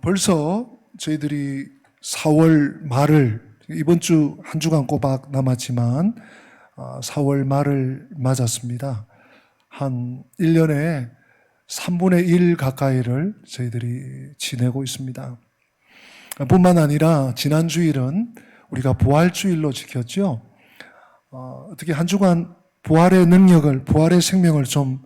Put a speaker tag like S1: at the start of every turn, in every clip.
S1: 벌써 저희들이 4월 말을, 이번 주 한 주간 꼬박 남았지만 4월 말을 맞았습니다. 한 1년에 3분의 1 가까이를 저희들이 지내고 있습니다. 뿐만 아니라 지난 주일은 우리가 부활주일로 지켰죠. 어떻게 한 주간 부활의 능력을, 부활의 생명을 좀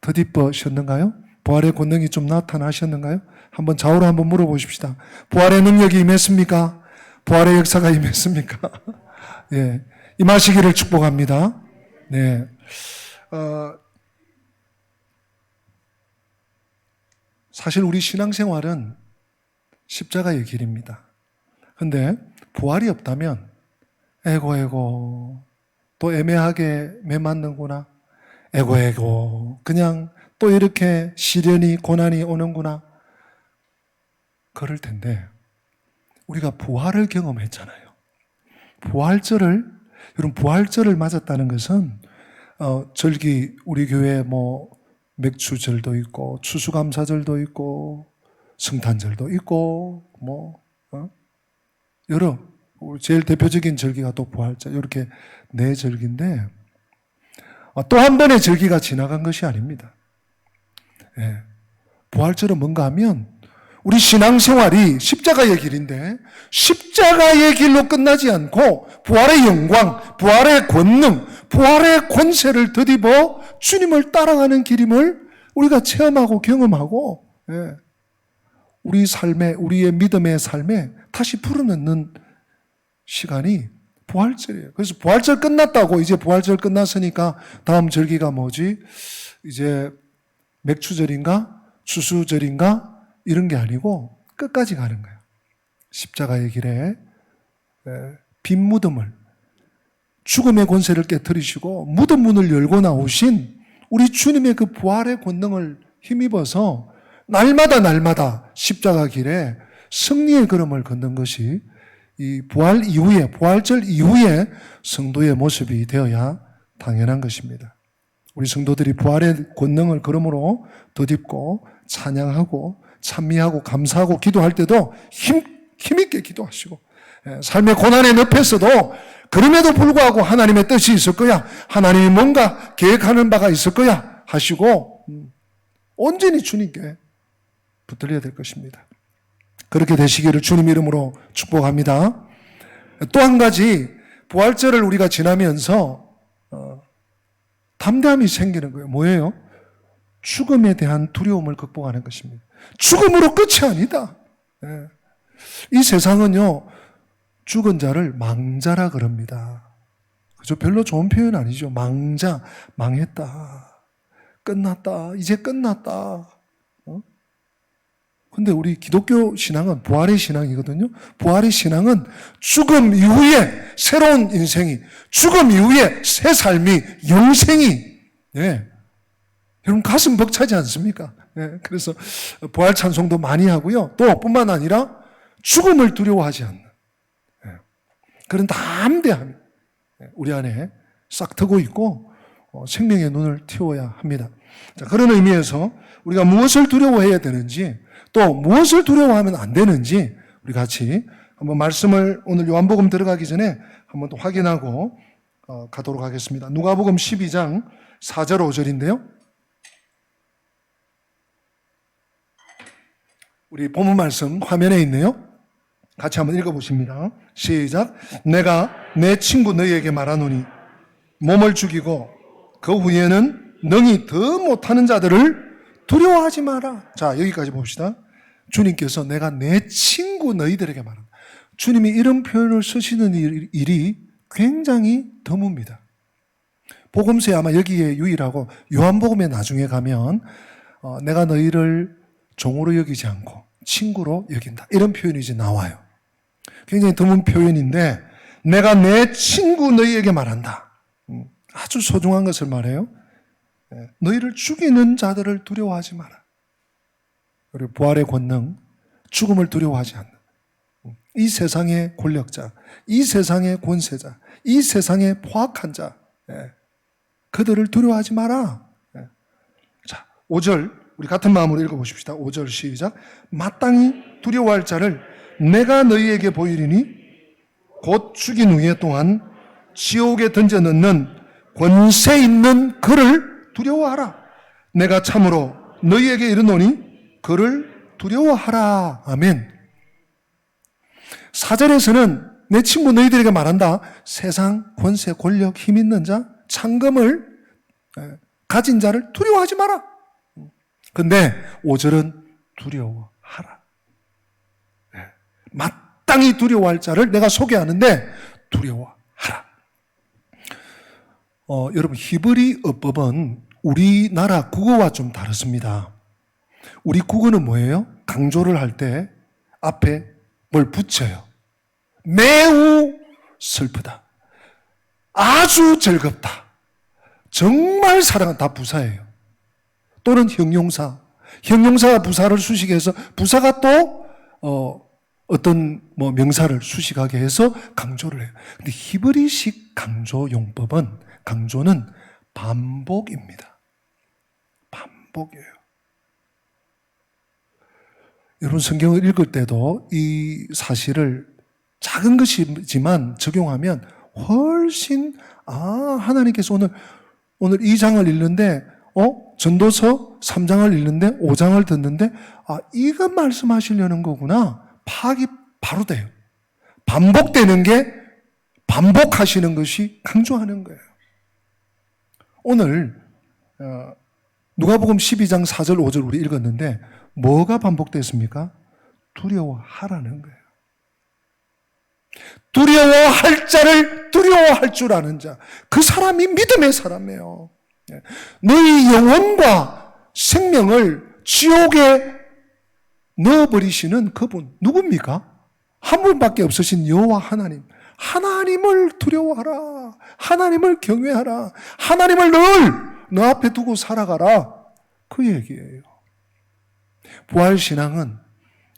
S1: 덧입으셨는가요? 부활의 권능이 좀 나타나셨는가요? 한번 좌우로 한번 물어보십시다. 부활의 능력이 임했습니까? 부활의 역사가 임했습니까? 예, 임하시기를 축복합니다. 네, 사실 우리 신앙생활은 십자가의 길입니다. 근데 부활이 없다면 에고 또 애매하게 매맞는구나, 에고 그냥 또 이렇게 시련이 고난이 오는구나, 그럴 텐데 우리가 부활을 경험했잖아요. 여러분 부활절을 맞았다는 것은 절기, 우리 교회 맥주절도 있고 추수감사절도 있고 성탄절도 있고 여러 제일 대표적인 절기가 또 부활절, 이렇게 4절기인데 또 한 번의 절기가 지나간 것이 아닙니다. 예. 부활절은 뭔가 하면 우리 신앙생활이 십자가의 길인데 십자가의 길로 끝나지 않고 부활의 영광, 부활의 권능, 부활의 권세를 덧입어 주님을 따라가는 길임을 우리가 체험하고 경험하고, 예, 우리 삶에, 우리의 믿음의 삶에 다시 불어넣는 시간이 부활절이에요. 그래서 부활절 끝났다고 이제 부활절 끝났으니까 다음 절기가 뭐지? 이제 맥주절인가? 추수절인가? 이런 게 아니고 끝까지 가는 거예요. 십자가의 길에 빈 무덤을, 죽음의 권세를 깨뜨리시고 무덤 문을 열고 나오신 우리 주님의 그 부활의 권능을 힘입어서 날마다 십자가 길에 승리의 걸음을 걷는 것이 이 부활 이후에, 부활절 이후에 성도의 모습이 되어야 당연한 것입니다. 우리 성도들이 부활의 권능을 걸음으로 덧입고 찬양하고 찬미하고 감사하고 기도할 때도 힘있게 기도하시고, 삶의 고난의 늪에서도 그럼에도 불구하고 하나님의 뜻이 있을 거야, 하나님이 뭔가 계획하는 바가 있을 거야 하시고 온전히 주님께 붙들려야 될 것입니다. 그렇게 되시기를 주님 이름으로 축복합니다. 또 한 가지, 부활절을 우리가 지나면서 담대함이 생기는 거예요. 뭐예요? 죽음에 대한 두려움을 극복하는 것입니다. 죽음으로 끝이 아니다. 이 세상은요, 죽은 자를 망자라 그럽니다. 그죠? 별로 좋은 표현 아니죠. 망자, 망했다, 끝났다, 이제 끝났다. 근데 우리 기독교 신앙은 부활의 신앙이거든요. 부활의 신앙은 죽음 이후에 새로운 인생이, 죽음 이후에 새 삶이, 영생이, 여러분 가슴 벅차지 않습니까? 그래서 부활 찬송도 많이 하고요. 또 뿐만 아니라 죽음을 두려워하지 않는 그런 담대함이 우리 안에 싹 트고 있고 생명의 눈을 틔워야 합니다. 자, 그런 의미에서 우리가 무엇을 두려워해야 되는지, 또 무엇을 두려워하면 안 되는지 우리 같이 한번 말씀을 오늘 요한복음 들어가기 전에 한번 또 확인하고 가도록 하겠습니다. 누가복음 12장 4절 5절인데요. 우리 본문 말씀 화면에 있네요. 같이 한번 읽어보십니다. 시작. 내가 내 친구 너희에게 말하노니 몸을 죽이고 그 후에는 능히 더 못하는 자들을 두려워하지 마라. 자, 여기까지 봅시다. 주님께서 내가 내 친구 너희들에게 말한다. 주님이 이런 표현을 쓰시는 일이 굉장히 드뭅니다. 복음서에 아마 여기에 유일하고 요한복음에 나중에 가면 내가 너희를 종으로 여기지 않고 친구로 여긴다, 이런 표현이 이제 나와요. 굉장히 드문 표현인데, 내가 내 친구 너희에게 말한다. 아주 소중한 것을 말해요. 너희를 죽이는 자들을 두려워하지 마라. 그리고 부활의 권능, 죽음을 두려워하지 않는 이 세상의 권력자, 이 세상의 권세자, 이 세상의 포악한 자, 그들을 두려워하지 마라. 자, 5절 우리 같은 마음으로 읽어보십시다. 5절 시작. 마땅히 두려워할 자를 내가 너희에게 보이리니 곧 죽인 후에 또한 지옥에 던져 넣는 권세 있는 그를 두려워하라. 내가 참으로 너희에게 이르노니 그를 두려워하라. 아멘. 4절에서는 내 친구 너희들에게 말한다. 세상, 권세, 권력, 힘 있는 자, 창금을 가진 자를 두려워하지 마라. 근데 5절은 두려워하라. 마땅히 두려워할 자를 내가 소개하는데 두려워하라. 여러분, 히브리어법은 우리나라 국어와 좀 다릅니다. 우리 국어는 뭐예요? 강조를 할 때 앞에 뭘 붙여요. 매우 슬프다. 아주 즐겁다. 정말 사랑한다. 다 부사예요. 또는 형용사. 형용사가 부사를 수식해서 부사가 또 어떤 명사를 수식하게 해서 강조를 해요. 근데 히브리식 강조 용법은 강조는 반복입니다. 반복이에요. 여러분 성경을 읽을 때도 이 사실을 작은 것이지만 적용하면 훨씬 하나님께서 오늘 2장을 읽는데 전도서 3장을 읽는데 5장을 듣는데 이거 말씀하시려는 거구나. 파악이 바로 돼요. 반복되는 게 반복하시는 것이 강조하는 거예요. 오늘 누가복음 12장 4절 5절 우리 읽었는데 뭐가 반복됐습니까? 두려워하라는 거예요. 두려워할 자를 두려워할 줄 아는 자. 그 사람이 믿음의 사람이에요. 너희 영혼과 생명을 지옥에 넣어버리시는 그분 누굽니까? 한 분밖에 없으신 여호와 하나님. 하나님을 두려워하라. 하나님을 경외하라. 하나님을 늘 너 앞에 두고 살아가라. 그 얘기예요. 부활신앙은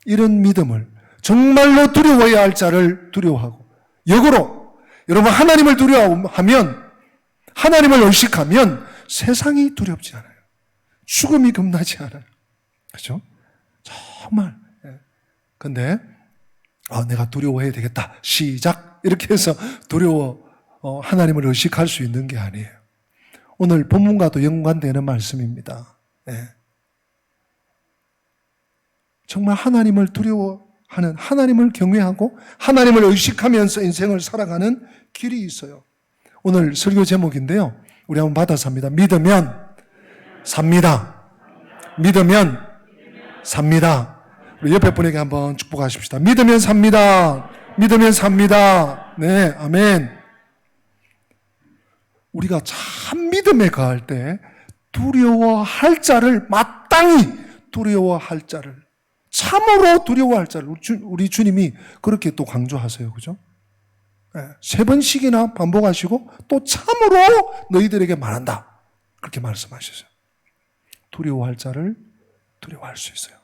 S1: 이런 믿음을 정말로 두려워해야 할 자를 두려워하고 역으로 여러분 하나님을 두려워하면 하나님을 의식하면 세상이 두렵지 않아요. 죽음이 겁나지 않아요. 그렇죠? 정말. 근데 내가 두려워해야 되겠다. 시작. 이렇게 해서 하나님을 의식할 수 있는 게 아니에요. 오늘 본문과도 연관되는 말씀입니다. 정말 하나님을 두려워하는, 하나님을 경외하고 하나님을 의식하면서 인생을 살아가는 길이 있어요. 오늘 설교 제목인데요. 우리 한번 받아서 합니다. 믿으면 삽니다. 믿으면 삽니다. 우리 옆에 분에게 한번 축복하십시다. 믿으면 삽니다. 믿으면 삽니다. 네, 아멘. 우리가 참 믿음에 가할 때 두려워할 자를 마땅히 두려워할 자를 참으로 두려워할 자를 우리 주님이 그렇게 또 강조하세요. 그죠? 네, 3번씩이나 반복하시고 또 참으로 너희들에게 말한다. 그렇게 말씀하셨어요. 두려워할 자를 두려워할 수 있어요.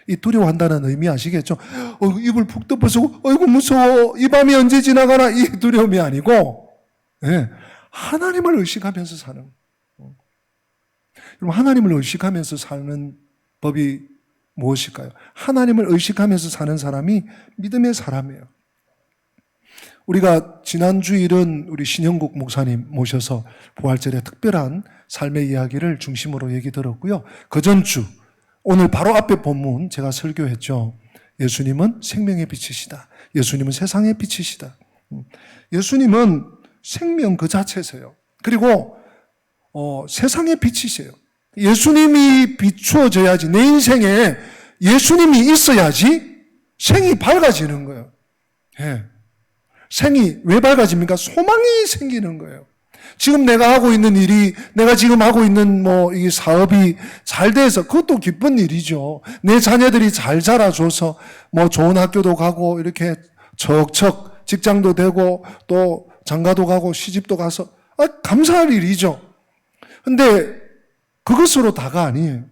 S1: 이 두려워한다는 의미 아시겠죠? 입을 푹 덮어서 어이구 무서워. 이 밤이 언제 지나가나 이 두려움이 아니고 네, 하나님을 의식하면서 사는 여러분 하나님을 의식하면서 사는 법이 무엇일까요? 하나님을 의식하면서 사는 사람이 믿음의 사람이에요. 우리가 지난 주일은 우리 신영국 목사님 모셔서 부활절에 특별한 삶의 이야기를 중심으로 얘기 들었고요. 그 전주 오늘 바로 앞에 본문 제가 설교했죠. 예수님은 생명의 빛이시다. 예수님은 세상의 빛이시다. 예수님은 생명 그 자체세요. 그리고 세상의 빛이세요. 예수님이 비추어져야지 내 인생에 예수님이 있어야지 생이 밝아지는 거예요. 예. 생이 왜 밝아집니까? 소망이 생기는 거예요. 지금 내가 하고 있는 일이, 내가 지금 하고 있는 이 사업이 잘 돼서 그것도 기쁜 일이죠. 내 자녀들이 잘 자라줘서 좋은 학교도 가고 이렇게 척척 직장도 되고 또 장가도 가고 시집도 가서 감사할 일이죠. 근데 그것으로 다가 아니에요.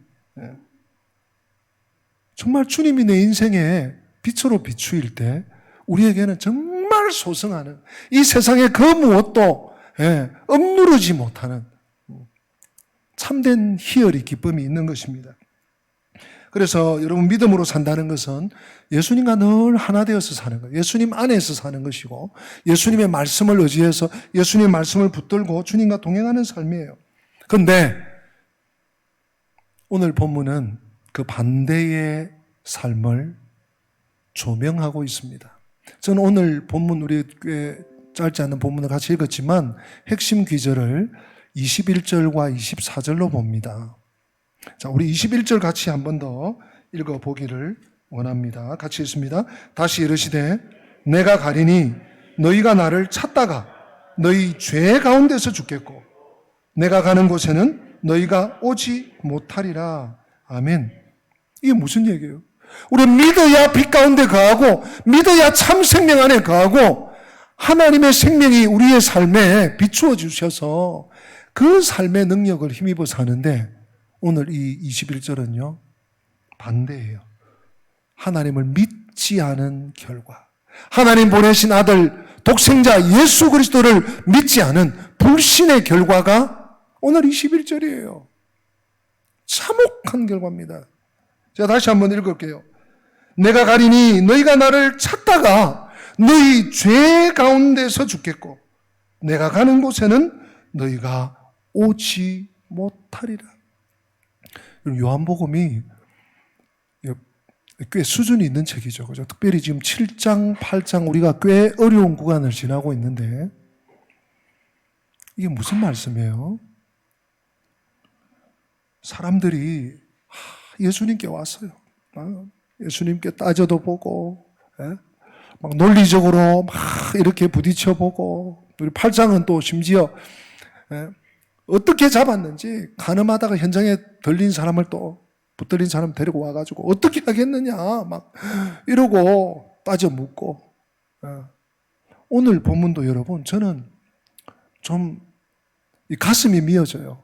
S1: 정말 주님이 내 인생에 빛으로 비추일 때 우리에게는 정말 소성하는 이 세상의 그 무엇도 억누르지 못하는 참된 희열이 기쁨이 있는 것입니다. 그래서 여러분 믿음으로 산다는 것은 예수님과 늘 하나 되어서 사는 거예요. 예수님 안에서 사는 것이고 예수님의 말씀을 의지해서 예수님의 말씀을 붙들고 주님과 동행하는 삶이에요. 그런데 오늘 본문은 그 반대의 삶을 조명하고 있습니다. 저는 오늘 본문 우리 꽤 짧지 않은 본문을 같이 읽었지만 핵심 귀절을 21절과 24절로 봅니다. 자, 우리 21절 같이 한 번 더 읽어보기를 원합니다. 같이 읽습니다. 다시 이르시되 내가 가리니 너희가 나를 찾다가 너희 죄 가운데서 죽겠고 내가 가는 곳에는 너희가 오지 못하리라. 아멘. 이게 무슨 얘기예요? 우리 믿어야 빛 가운데 거하고 믿어야 참 생명 안에 거하고 하나님의 생명이 우리의 삶에 비추어 주셔서 그 삶의 능력을 힘입어 사는데 오늘 이 21절은요 반대예요. 하나님을 믿지 않은 결과, 하나님 보내신 아들 독생자 예수 그리스도를 믿지 않은 불신의 결과가 오늘 21절이에요. 참혹한 결과입니다. 제가 다시 한번 읽을게요. 내가 가리니 너희가 나를 찾다가 너희 죄 가운데서 죽겠고 내가 가는 곳에는 너희가 오지 못하리라. 요한복음이 꽤 수준이 있는 책이죠. 그죠? 특별히 지금 7장, 8장 우리가 꽤 어려운 구간을 지나고 있는데 이게 무슨 말씀이에요? 사람들이 예수님께 왔어요. 예수님께 따져도 보고 막 논리적으로 막 이렇게 부딪혀 보고 우리 8장은 또 심지어 어떻게 잡았는지 가늠하다가 현장에 들린 사람을 또 붙들린 사람 데리고 와가지고 어떻게 하겠느냐 막 이러고 따져 묻고 오늘 본문도 여러분 저는 좀 가슴이 미어져요.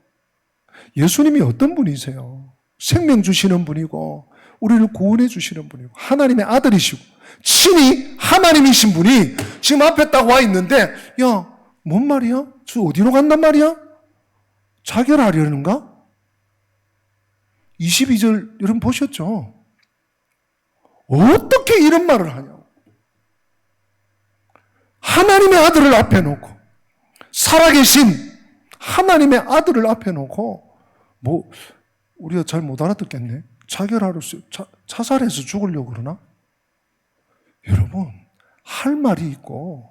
S1: 예수님이 어떤 분이세요? 생명 주시는 분이고 우리를 구원해 주시는 분이고 하나님의 아들이시고 친히 하나님이신 분이 지금 앞에 딱 와 있는데 야, 뭔 말이야? 저 어디로 간단 말이야? 자결하려는가? 22절 여러분 보셨죠? 어떻게 이런 말을 하냐고. 하나님의 아들을 앞에 놓고 살아계신 하나님의 아들을 앞에 놓고 뭐 우리가 잘 못 알아듣겠네. 자결하려 자살해서 죽으려고 그러나? 여러분 할 말이 있고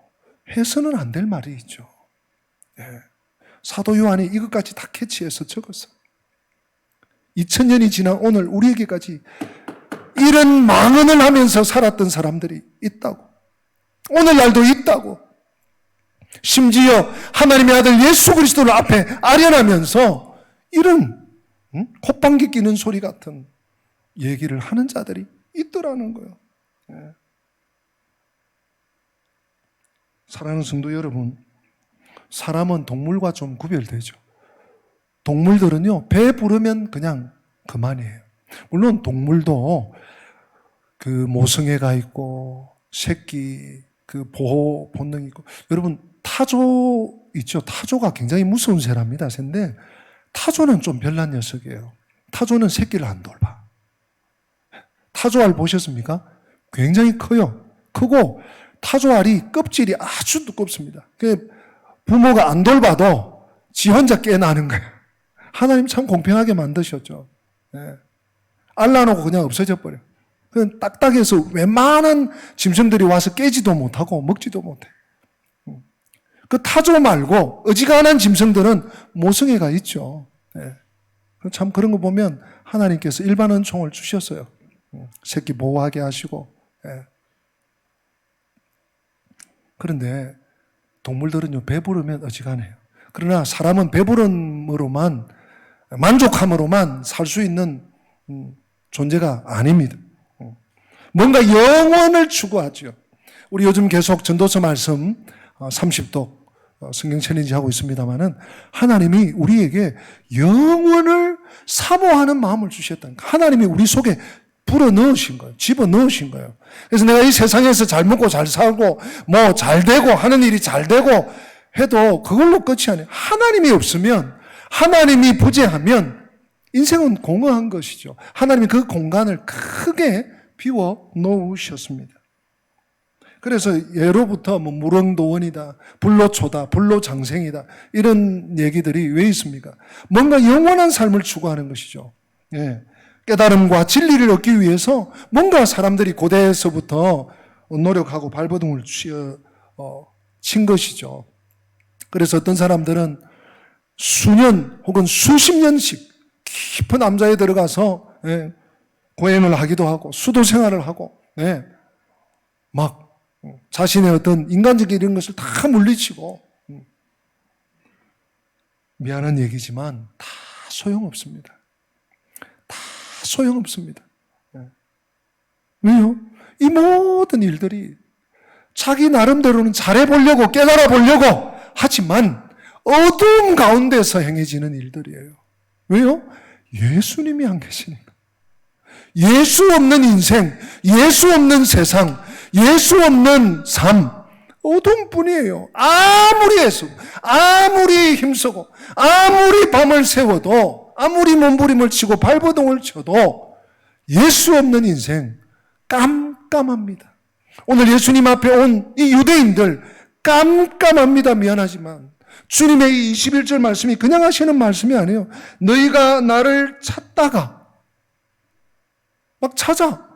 S1: 해서는 안 될 말이 있죠. 네. 사도 요한이 이것까지 다 캐치해서 적었어요. 2000년이 지난 오늘 우리에게까지 이런 망언을 하면서 살았던 사람들이 있다고. 오늘날도 있다고. 심지어 하나님의 아들 예수 그리스도를 앞에 아련하면서 이런 콧방귀 끼는 소리 같은 얘기를 하는 자들이 있더라는 거예요. 네. 사랑하는 성도 여러분, 사람은 동물과 좀 구별되죠. 동물들은요, 배 부르면 그냥 그만이에요. 물론 동물도 그 모성애가 있고, 새끼, 그 보호 본능이 있고, 여러분, 타조 있죠? 타조가 굉장히 무서운 새랍니다. 새인데, 타조는 좀 별난 녀석이에요. 타조는 새끼를 안 돌봐. 타조알 보셨습니까? 굉장히 커요. 크고, 타조알이 껍질이 아주 두껍습니다. 부모가 안 돌봐도 지 혼자 깨나는 거예요. 하나님 참 공평하게 만드셨죠. 네. 알라놓고 그냥 없어져 버려요. 그냥 딱딱해서 웬만한 짐승들이 와서 깨지도 못하고 먹지도 못해. 그 타조 말고 어지간한 짐승들은 모성애가 있죠. 네. 참 그런 거 보면 하나님께서 일반 은총을 주셨어요. 새끼 보호하게 하시고. 네. 그런데 동물들은요, 배부르면 어지간해요. 그러나 사람은 배부름으로만, 만족함으로만 살 수 있는 존재가 아닙니다. 뭔가 영원을 추구하죠. 우리 요즘 계속 전도서 말씀 30독 성경 챌린지 하고 있습니다만은 하나님이 우리에게 영원을 사모하는 마음을 주셨다는 거예요. 하나님이 우리 속에 불어 넣으신 거예요. 집어 넣으신 거예요. 그래서 내가 이 세상에서 잘 먹고 잘 살고 뭐 잘 되고 하는 일이 잘 되고 해도 그걸로 끝이 아니에요. 하나님이 없으면, 하나님이 부재하면 인생은 공허한 것이죠. 하나님이 그 공간을 크게 비워 놓으셨습니다. 그래서 예로부터 뭐 무릉도원이다, 불로초다, 불로장생이다 이런 얘기들이 왜 있습니까? 뭔가 영원한 삶을 추구하는 것이죠. 예. 깨달음과 진리를 얻기 위해서 뭔가 사람들이 고대에서부터 노력하고 발버둥을 친 것이죠. 그래서 어떤 사람들은 수년 혹은 수십 년씩 깊은 암자에 들어가서 고행을 하기도 하고 수도 생활을 하고 막 자신의 어떤 인간적인 이런 것을 다 물리치고 미안한 얘기지만 다 소용없습니다. 다 소용없습니다. 왜요? 이 모든 일들이 자기 나름대로는 잘해보려고 깨달아보려고 하지만 어두움 가운데서 행해지는 일들이에요. 왜요? 예수님이 안 계시니까. 예수 없는 인생, 예수 없는 세상, 예수 없는 삶, 어둠뿐이에요. 아무리 애쓰고, 아무리 힘쓰고, 아무리 밤을 새워도, 아무리 몸부림을 치고 발버둥을 쳐도 예수 없는 인생 깜깜합니다. 오늘 예수님 앞에 온 이 유대인들 깜깜합니다. 미안하지만 주님의 이 21절 말씀이 그냥 하시는 말씀이 아니에요. 너희가 나를 찾다가 막 찾아.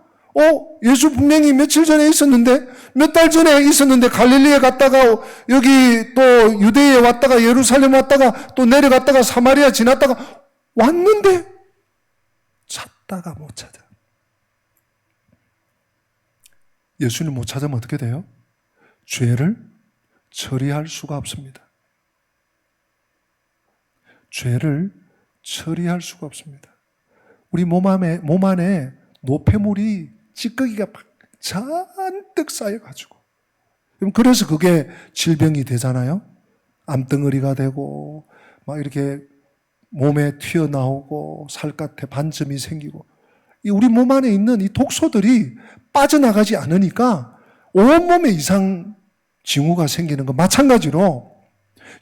S1: 예수 분명히 며칠 전에 있었는데, 몇 달 전에 있었는데, 갈릴리에 갔다가, 여기 또 유대에 왔다가, 예루살렘 왔다가, 또 내려갔다가, 사마리아 지났다가, 왔는데, 찾다가 못 찾아. 예수님 못 찾으면 어떻게 돼요? 죄를 처리할 수가 없습니다. 죄를 처리할 수가 없습니다. 우리 몸 안에 노폐물이 찌꺼기가 잔뜩 쌓여가지고. 그래서 그게 질병이 되잖아요. 암덩어리가 되고, 막 이렇게 몸에 튀어나오고, 살갗에 반점이 생기고. 우리 몸 안에 있는 이 독소들이 빠져나가지 않으니까 온몸에 이상 징후가 생기는 것 마찬가지로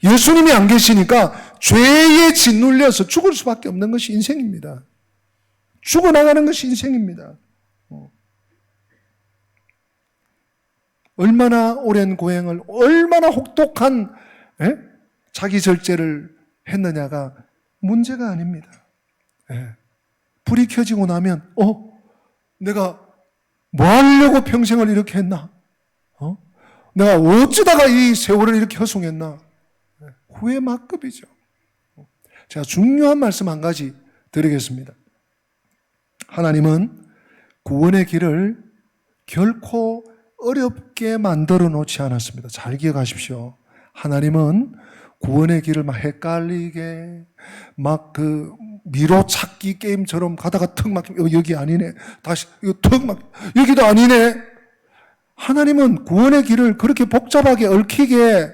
S1: 예수님이 안 계시니까 죄에 짓눌려서 죽을 수밖에 없는 것이 인생입니다. 죽어나가는 것이 인생입니다. 얼마나 오랜 고행을, 얼마나 혹독한 자기 절제를 했느냐가 문제가 아닙니다. 불이 켜지고 나면 내가 뭐 하려고 평생을 이렇게 했나? 내가 어쩌다가 이 세월을 이렇게 허송했나? 후회 막급이죠. 제가 중요한 말씀 한 가지 드리겠습니다. 하나님은 구원의 길을 결코 어렵게 만들어 놓지 않았습니다. 잘 기억하십시오. 하나님은 구원의 길을 막 헷갈리게, 막 미로 찾기 게임처럼 가다가 턱 막, 여기 아니네. 다시, 이거 턱 막, 여기도 아니네. 하나님은 구원의 길을 그렇게 복잡하게 얽히게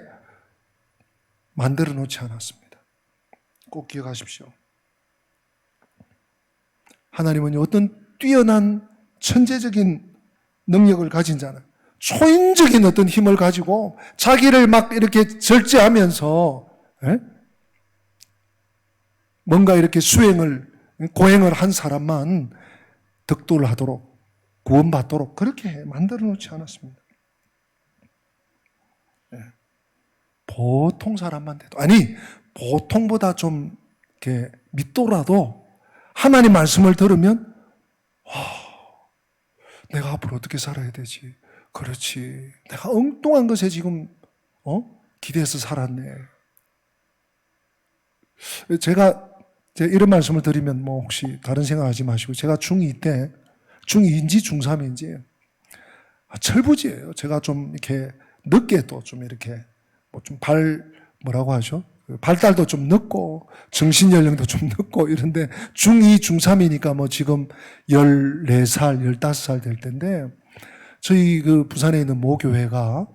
S1: 만들어 놓지 않았습니다. 꼭 기억하십시오. 하나님은 어떤 뛰어난 천재적인 능력을 가진 자는 초인적인 어떤 힘을 가지고 자기를 막 이렇게 절제하면서 뭔가 이렇게 고행을 한 사람만 덕도를 하도록 구원받도록 그렇게 만들어 놓지 않았습니다. 보통 사람만 돼도, 아니 보통보다 좀 이렇게 믿더라도 하나님 말씀을 들으면 내가 앞으로 어떻게 살아야 되지? 그렇지. 내가 엉뚱한 것에 지금 기대해서 살았네. 제가 이런 말씀을 드리면 뭐 혹시 다른 생각하지 마시고, 제가 중2 때, 중2인지 중3인지 철부지예요. 제가 좀 이렇게 늦게 또 좀 이렇게 뭐 좀 뭐라고 하죠? 발달도 좀 늦고 정신연령도 좀 늦고 이런데 중2, 중3이니까 뭐 지금 14살, 15살 될 텐데, 저희 부산에 있는 모 교회가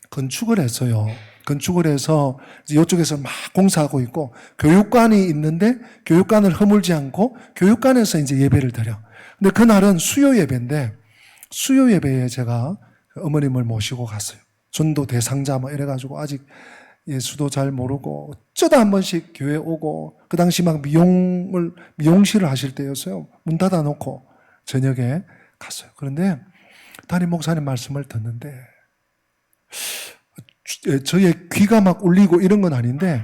S1: 건축을 했어요. 건축을 해서 이쪽에서 막 공사하고 있고 교육관이 있는데 교육관을 허물지 않고 교육관에서 이제 예배를 드려. 근데 그날은 수요 예배인데 수요 예배에 제가 어머님을 모시고 갔어요. 전도 대상자 뭐 이래가지고 아직 예수도 잘 모르고 어쩌다 한 번씩 교회 오고 그 당시 막 미용실을 하실 때였어요. 문 닫아놓고 저녁에 갔어요. 그런데 담임 목사님 말씀을 듣는데 저의 귀가 막 울리고 이런 건 아닌데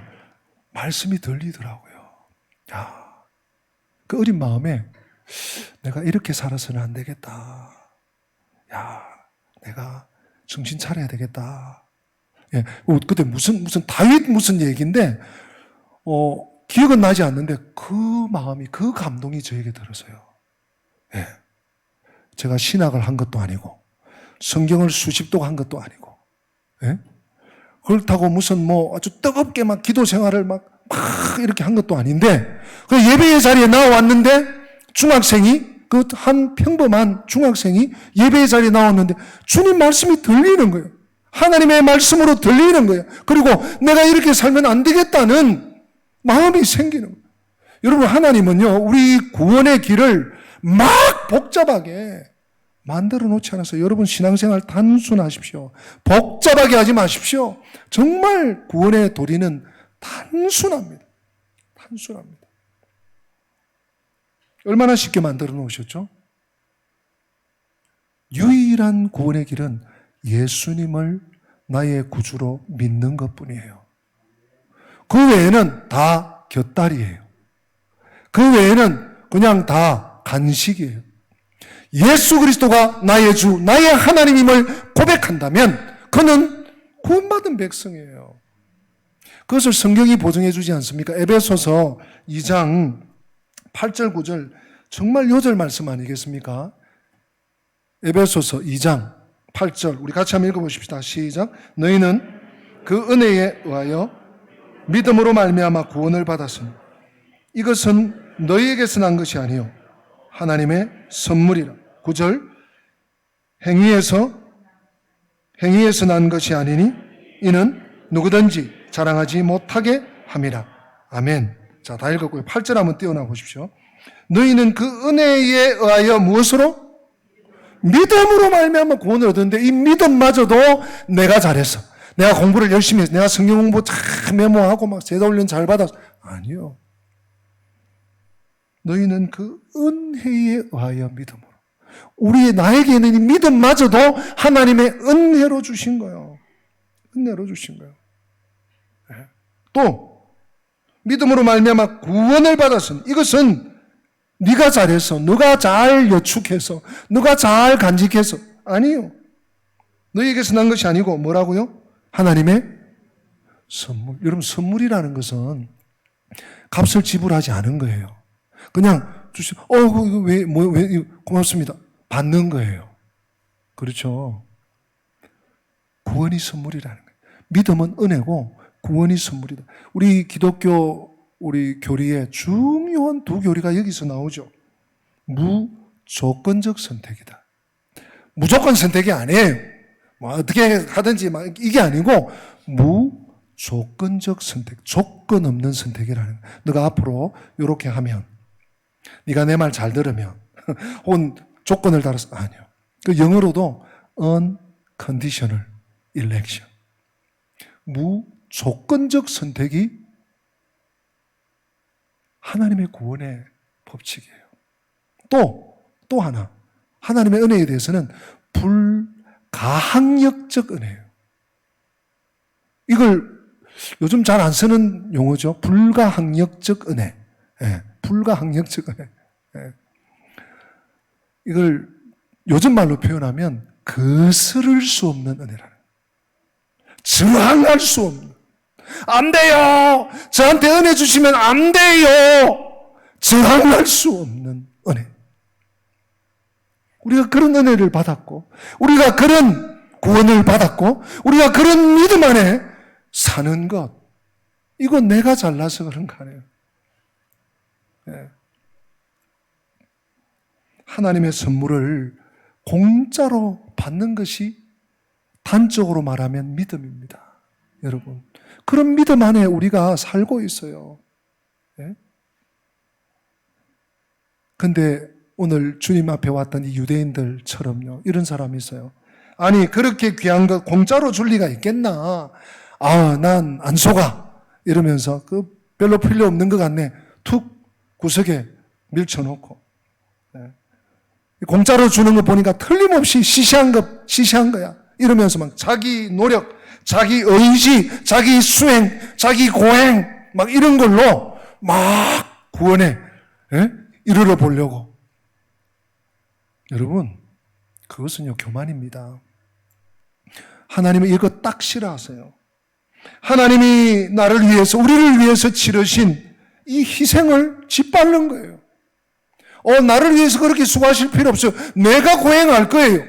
S1: 말씀이 들리더라고요. 야, 그 어린 마음에 내가 이렇게 살아서는 안 되겠다. 야, 내가 정신 차려야 되겠다. 예, 그때 무슨 다윗 무슨 얘기인데 기억은 나지 않는데 그 마음이 그 감동이 저에게 들어서요. 예, 제가 신학을 한 것도 아니고 성경을 수십 독 한 것도 아니고, 예? 그렇다고 무슨 아주 뜨겁게 막 기도 생활을 막 이렇게 한 것도 아닌데 그 예배의 자리에 나왔는데 중학생이 그 한 평범한 중학생이 예배의 자리에 나왔는데 주님 말씀이 들리는 거예요. 하나님의 말씀으로 들리는 거예요. 그리고 내가 이렇게 살면 안 되겠다는 마음이 생기는 거예요. 여러분, 하나님은요, 우리 구원의 길을 막 복잡하게 만들어 놓지 않았어요. 여러분, 신앙생활 단순하십시오. 복잡하게 하지 마십시오. 정말 구원의 도리는 단순합니다. 단순합니다. 얼마나 쉽게 만들어 놓으셨죠? 유일한 구원의 길은 예수님을 나의 구주로 믿는 것뿐이에요. 그 외에는 다 곁다리예요. 그 외에는 그냥 다 간식이에요. 예수 그리스도가 나의 주, 나의 하나님임을 고백한다면 그는 구원받은 백성이에요. 그것을 성경이 보증해 주지 않습니까? 에베소서 2장 8절 9절 정말 요절 말씀 아니겠습니까? 에베소서 2장 8절 우리 같이 한번 읽어보십시다. 시작. 너희는 그 은혜에 의하여 믿음으로 말미암아 구원을 받았으니 이것은 너희에게서 난 것이 아니요 하나님의 선물이라. 9절 행위에서 난 것이 아니니 이는 누구든지 자랑하지 못하게 함이라. 아멘. 자, 다 읽었고요. 8절 한번 띄어나 보십시오. 너희는 그 은혜에 의하여 무엇으로? 믿음으로 말미암아 구원을 얻었는데 이 믿음마저도 내가 잘했어. 내가 공부를 열심히 했어. 내가 성경 공부 잘 메모하고 막 제도훈련 잘 받았어. 아니요. 너희는 그 은혜에 의하여 믿음으로. 나에게는 이 믿음마저도 하나님의 은혜로 주신 거예요. 은혜로 주신 거예요. 네. 또 믿음으로 말미암아 구원을 받았으니 이것은 네가 잘해서, 너가 잘 여축해서, 너가 잘 간직해서 아니요. 너희에게서 난 것이 아니고 뭐라고요? 하나님의 선물. 여러분, 선물이라는 것은 값을 지불하지 않은 거예요. 그냥 왜 고맙습니다. 받는 거예요. 그렇죠? 구원이 선물이라는 거예요. 믿음은 은혜고 구원이 선물이다. 우리 기독교 우리 교리에 중요한 두 교리가 여기서 나오죠. 무조건적 선택이다. 무조건 선택이 아니에요. 어떻게 하든지 이게 아니고 무조건적 선택, 조건 없는 선택이라는 거예요. 너가 앞으로 이렇게 하면, 네가 내 말 잘 들으면, 혹은 조건을 달아서 아니요. 그 영어로도 unconditional election. 무조건적 선택이 하나님의 구원의 법칙이에요. 또 하나. 하나님의 은혜에 대해서는 불가항력적 은혜예요. 이걸 요즘 잘 안 쓰는 용어죠. 불가항력적 은혜. 예, 불가항력적 은혜. 예. 이걸 요즘 말로 표현하면 거스를 수 없는 은혜라는. 저항할 수 없는. 안 돼요. 저한테 은혜 주시면 안 돼요. 저항할 수 없는 은혜. 우리가 그런 은혜를 받았고, 우리가 그런 구원을 받았고, 우리가 그런 믿음 안에 사는 것. 이건 내가 잘나서 그런 거 아니에요. 네. 하나님의 선물을 공짜로 받는 것이 단적으로 말하면 믿음입니다. 여러분. 그런 믿음 안에 우리가 살고 있어요. 그런데 오늘 주님 앞에 왔던 이 유대인들처럼요. 이런 사람이 있어요. 아니 그렇게 귀한 거 공짜로 줄 리가 있겠나. 난 안 속아. 이러면서 별로 필요 없는 것 같네. 툭 구석에 밀쳐놓고. 공짜로 주는 거 보니까 틀림없이 시시한 거야. 이러면서 막 자기 노력, 자기 의지, 자기 수행, 자기 고행, 막 이런 걸로 막 구원에 이르러 보려고. 여러분, 그것은요, 교만입니다. 하나님은 이거 딱 싫어하세요. 하나님이 나를 위해서, 우리를 위해서 치르신 이 희생을 짓밟는 거예요. 나를 위해서 그렇게 수고하실 필요 없어요. 내가 고행할 거예요.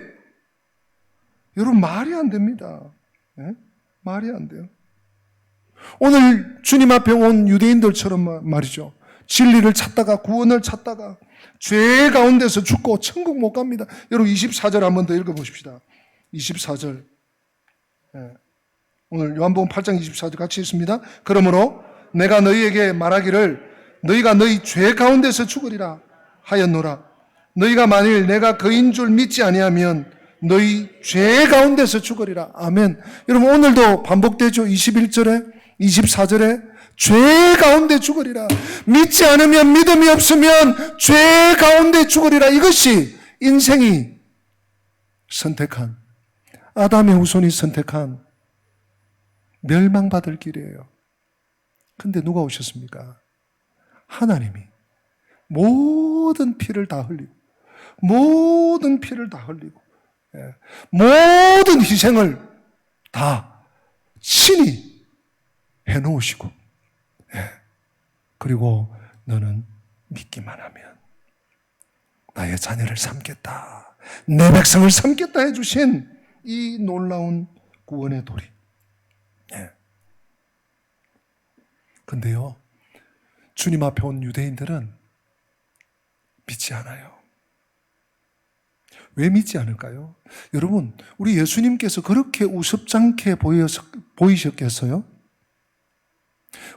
S1: 여러분, 말이 안 됩니다. 말이 안 돼요. 오늘 주님 앞에 온 유대인들처럼 말이죠. 진리를 찾다가, 구원을 찾다가 죄 가운데서 죽고 천국 못 갑니다. 여러분 24절 한번 더 읽어보십시다. 24절. 오늘 요한복음 8장 24절 같이 읽습니다. 그러므로 내가 너희에게 말하기를 너희가 너희 죄 가운데서 죽으리라 하였노라. 너희가 만일 내가 그인 줄 믿지 아니하면 너희 죄 가운데서 죽으리라. 아멘. 여러분 오늘도 반복되죠. 21절에 24절에 죄 가운데 죽으리라. 믿지 않으면, 믿음이 없으면 죄 가운데 죽으리라. 이것이 인생이 선택한, 아담의 후손이 선택한 멸망받을 길이에요. 근데 누가 오셨습니까? 하나님이 모든 피를 다 흘리고, 모든 피를 다 흘리고, 모든 희생을 다 친히 해놓으시고, 그리고 너는 믿기만 하면 나의 자녀를 삼겠다, 내 백성을 삼겠다 해주신 이 놀라운 구원의 도리. 근데요, 주님 앞에 온 유대인들은 믿지 않아요. 왜 믿지 않을까요? 여러분, 우리 예수님께서 그렇게 우습잖게 보이셨겠어요?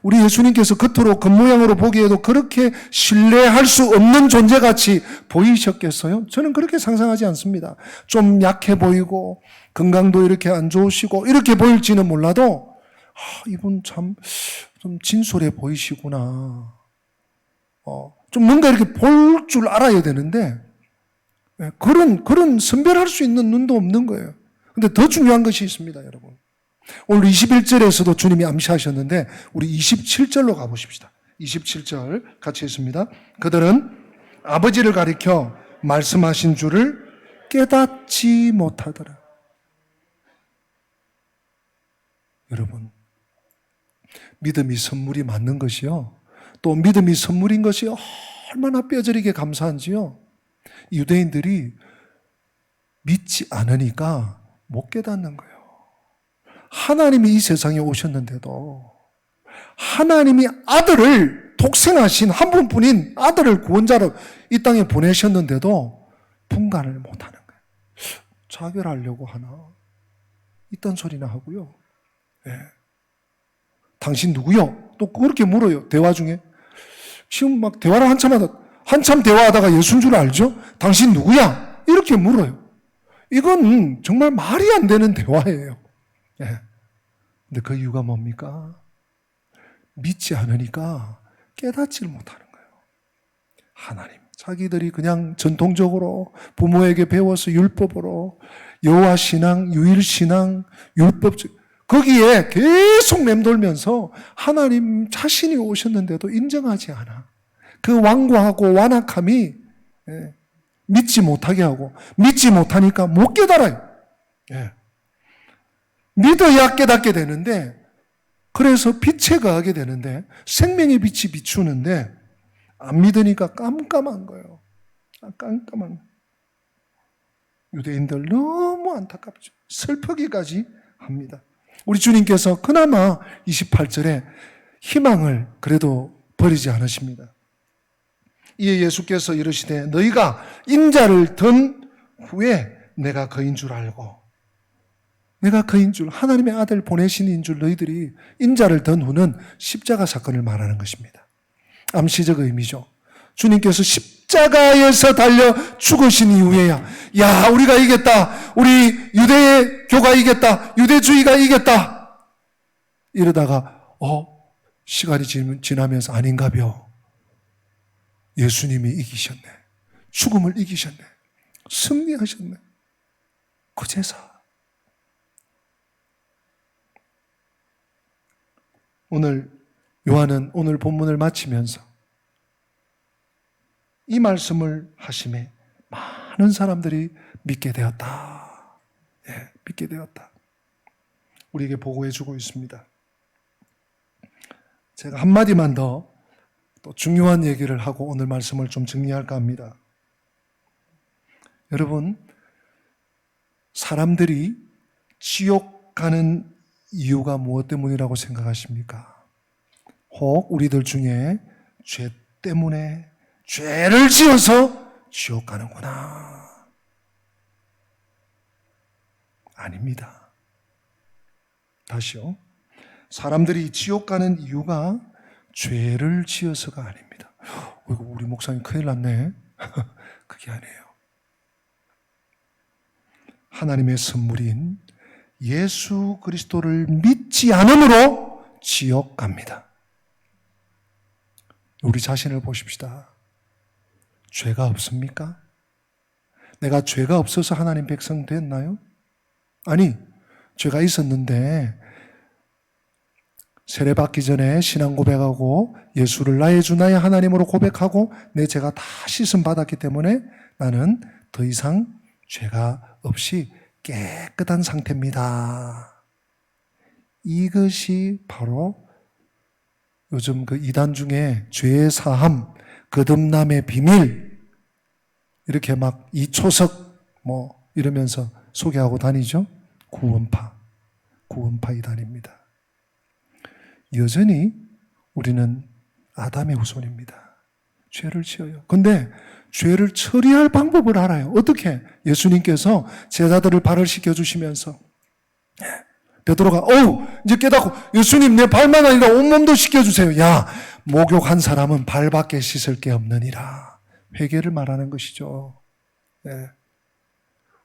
S1: 우리 예수님께서 겉으로 겉모양으로 보기에도 그렇게 신뢰할 수 없는 존재같이 보이셨겠어요? 저는 그렇게 상상하지 않습니다. 좀 약해 보이고 건강도 이렇게 안 좋으시고 이렇게 보일지는 몰라도 이분 참 좀 진솔해 보이시구나. 좀 뭔가 이렇게 볼 줄 알아야 되는데 그런 선별할 수 있는 눈도 없는 거예요. 근데 더 중요한 것이 있습니다, 여러분. 오늘 21절에서도 주님이 암시하셨는데 우리 27절로 가보십시다. 27절 같이 했습니다. 그들은 아버지를 가리켜 말씀하신 줄을 깨닫지 못하더라. 여러분, 믿음이 선물이 맞는 것이요, 또 믿음이 선물인 것이 얼마나 뼈저리게 감사한지요. 유대인들이 믿지 않으니까 못 깨닫는 거예요. 하나님이 이 세상에 오셨는데도, 하나님이 아들을, 독생하신 한 분뿐인 아들을 구원자로 이 땅에 보내셨는데도 분간을 못하는 거예요. 자결하려고 하나 이딴 소리나 하고요. 당신 누구요? 또 그렇게 물어요. 대화 중에. 지금 막 대화를 한참 대화하다가 예수인 줄 알죠? 당신 누구야? 이렇게 물어요. 이건 정말 말이 안 되는 대화예요. 근데 그 이유가 뭡니까? 믿지 않으니까 깨닫지를 못하는 거예요. 하나님, 자기들이 그냥 전통적으로 부모에게 배워서 율법으로 여호와 신앙, 유일 신앙, 율법적, 거기에 계속 맴돌면서 하나님 자신이 오셨는데도 인정하지 않아. 그 완고하고 완악함이 믿지 못하게 하고, 믿지 못하니까 못 깨달아요. 믿어야 깨닫게 되는데, 그래서 빛에 거하게 되는데, 생명의 빛이 비추는데 안 믿으니까 깜깜한 거예요. 깜깜한 거예요. 유대인들 너무 안타깝죠. 슬프기까지 합니다. 우리 주님께서 그나마 28절에 희망을 그래도 버리지 않으십니다. 이에 예수께서 이르시되 너희가 인자를 든 후에 내가 그인 줄 알고, 내가 그인 줄, 하나님의 아들 보내신 인 줄 너희들이 인자를 든 후는 십자가 사건을 말하는 것입니다. 암시적 의미죠. 주님께서 십자가에서 달려 죽으신 이후에야, 야, 우리가 이겼다, 우리 유대교가 이겼다, 유대주의가 이겼다, 이러다가 시간이 지나면서 아닌가벼. 예수님이 이기셨네. 죽음을 이기셨네. 승리하셨네. 그제서 오늘 요한은 오늘 본문을 마치면서 이 말씀을 하심에 많은 사람들이 믿게 되었다. 믿게 되었다. 우리에게 보고해 주고 있습니다. 제가 한마디만 더 또 중요한 얘기를 하고 오늘 말씀을 좀 정리할까 합니다. 여러분, 사람들이 지옥 가는 이유가 무엇 때문이라고 생각하십니까? 혹 우리들 중에 죄 때문에 죄를 지어서 지옥 가는구나. 아닙니다. 다시요. 사람들이 지옥 가는 이유가 죄를 지어서가 아닙니다. 이거 우리 목사님 큰일 났네. 그게 아니에요. 하나님의 선물인 예수 그리스도를 믿지 않으므로 지옥 갑니다. 우리 자신을 보십시다. 죄가 없습니까? 내가 죄가 없어서 하나님 백성 됐나요? 아니, 죄가 있었는데 세례받기 전에 신앙 고백하고 예수를 나의 주 나의 하나님으로 고백하고 내 죄가 다 씻음 받았기 때문에 나는 더 이상 죄가 없이 깨끗한 상태입니다. 이것이 바로 요즘 그 이단 중에 죄의 사함, 거듭남의 비밀 이렇게 막 이초석 뭐 이러면서 소개하고 다니죠. 구원파 이단입니다. 여전히 우리는 아담의 후손입니다. 죄를 지어요. 근데 죄를 처리할 방법을 알아요. 어떻게? 예수님께서 제자들을 발을 씻겨주시면서 베드로가 이제 깨닫고 예수님 내 발만 아니라 온몸도 씻겨주세요. 야, 목욕한 사람은 발밖에 씻을 게 없느니라. 회개를 말하는 것이죠. 네.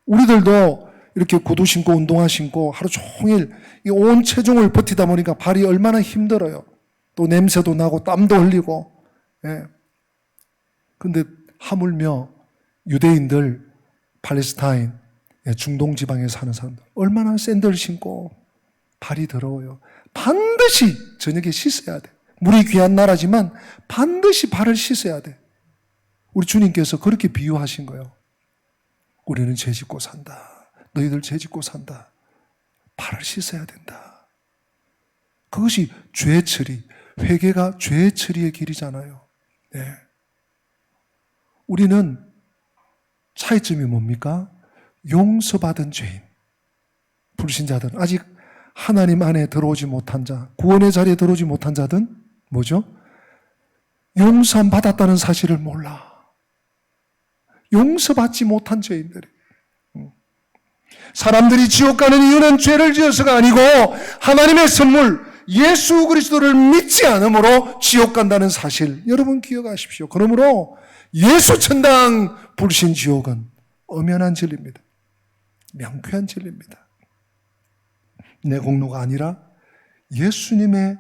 S1: 우리들도 이렇게 구두 신고 운동화 신고 하루 종일 이 온 체중을 버티다 보니까 발이 얼마나 힘들어요. 또 냄새도 나고 땀도 흘리고. 근데 하물며 유대인들, 팔레스타인, 중동 지방에 사는 사람들 얼마나 샌들 신고 발이 더러워요. 반드시 저녁에 씻어야 돼. 물이 귀한 나라지만 반드시 발을 씻어야 돼. 우리 주님께서 그렇게 비유하신 거예요. 우리는 죄 짓고 산다. 너희들 죄 짓고 산다. 발을 씻어야 된다. 그것이 죄 처리, 회개가 죄 처리의 길이잖아요. 네. 우리는 차이점이 뭡니까? 용서받은 죄인, 불신자들은 아직 하나님 안에 들어오지 못한 자, 구원의 자리에 들어오지 못한 자들은 뭐죠? 용서 받았다는 사실을 몰라. 용서받지 못한 죄인들이. 사람들이 지옥 가는 이유는 죄를 지어서가 아니고 하나님의 선물 예수 그리스도를 믿지 않으므로 지옥 간다는 사실 여러분 기억하십시오. 그러므로 예수 천당 불신 지옥은 엄연한 진리입니다. 명쾌한 진리입니다. 내 공로가 아니라 예수님의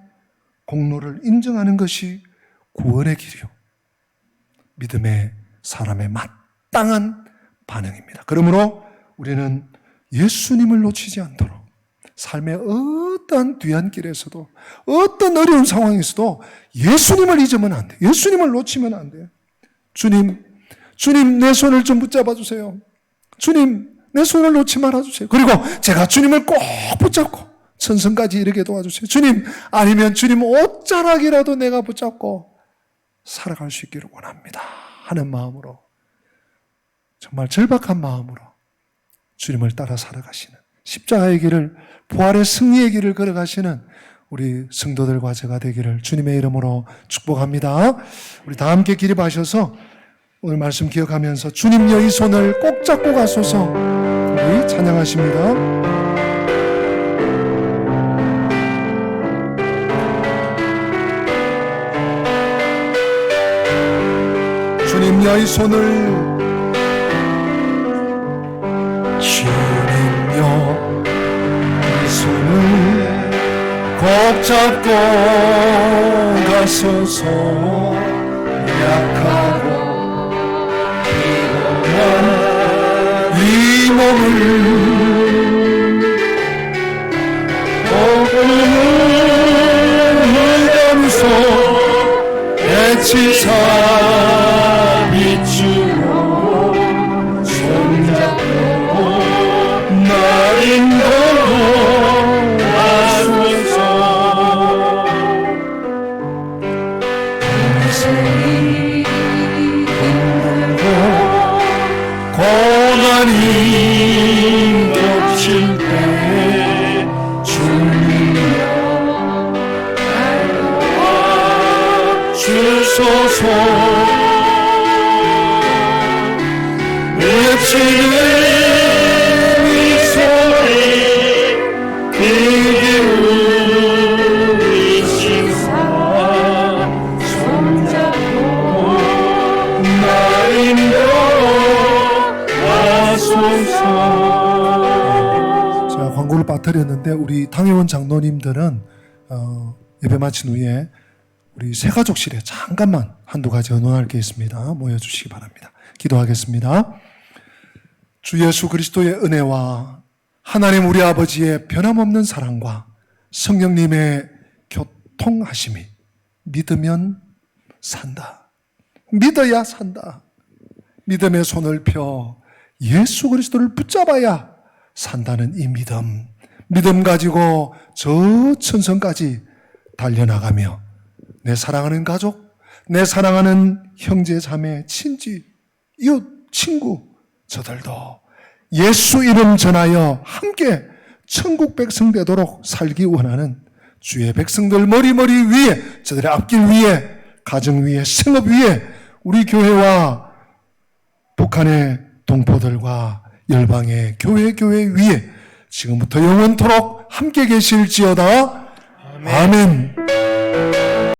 S1: 공로를 인정하는 것이 구원의 길이요, 믿음의 사람의 마땅한 반응입니다. 그러므로 우리는 예수님을 놓치지 않도록 삶의 어떠한 뒤안길에서도 어떤 어려운 상황에서도 예수님을 잊으면 안 돼요. 예수님을 놓치면 안 돼요. 주님 내 손을 좀 붙잡아 주세요. 주님 내 손을 놓지 말아주세요. 그리고 제가 주님을 꼭 붙잡고 천성까지 이르게 도와주세요. 주님, 아니면 주님 옷자락이라도 내가 붙잡고 살아갈 수 있기를 원합니다 하는 마음으로, 정말 절박한 마음으로 주님을 따라 살아가시는, 십자가의 길을, 부활의 승리의 길을 걸어가시는 우리 성도들과 제가 되기를 주님의 이름으로 축복합니다. 우리 다 함께 기립하셔서 오늘 말씀 기억하면서 주님여 이 손을 꼭 잡고 가소서 우리 찬양하십니다. 주님여 이 손을, 주님여 이 손을 꼭 붙잡고 가소서. 약하고 피곤한 이 몸을 복음을 흘려서 애치사 비추고 손잡고 나 인도로 하소서. 인생이 힘들고 고난이 겹칠 때 주님여 알아와 주소서. 외치는 이 소리 귀에 울리시사 손잡고 나 인도로 하소서. 제가 광고를 빠뜨렸는데 우리 당회원 장로님들은 예배 마친 후에 우리 새가족실에 잠깐만 한두 가지 의논할 게 있습니다. 모여주시기 바랍니다. 기도하겠습니다. 주 예수 그리스도의 은혜와 하나님 우리 아버지의 변함없는 사랑과 성령님의 교통하심이 믿으면 산다. 믿어야 산다. 믿음의 손을 펴 예수 그리스도를 붙잡아야 산다는 이 믿음 가지고 저 천성까지 달려나가며 내 사랑하는 가족, 내 사랑하는 형제, 자매, 친지, 이웃, 친구 저들도 예수 이름 전하여 함께 천국 백성 되도록 살기 원하는 주의 백성들 머리 위에, 저들의 앞길 위에, 가정 위에, 생업 위에, 우리 교회와 북한의 동포들과 열방의 교회 위에 지금부터 영원토록 함께 계실지어다. 아멘.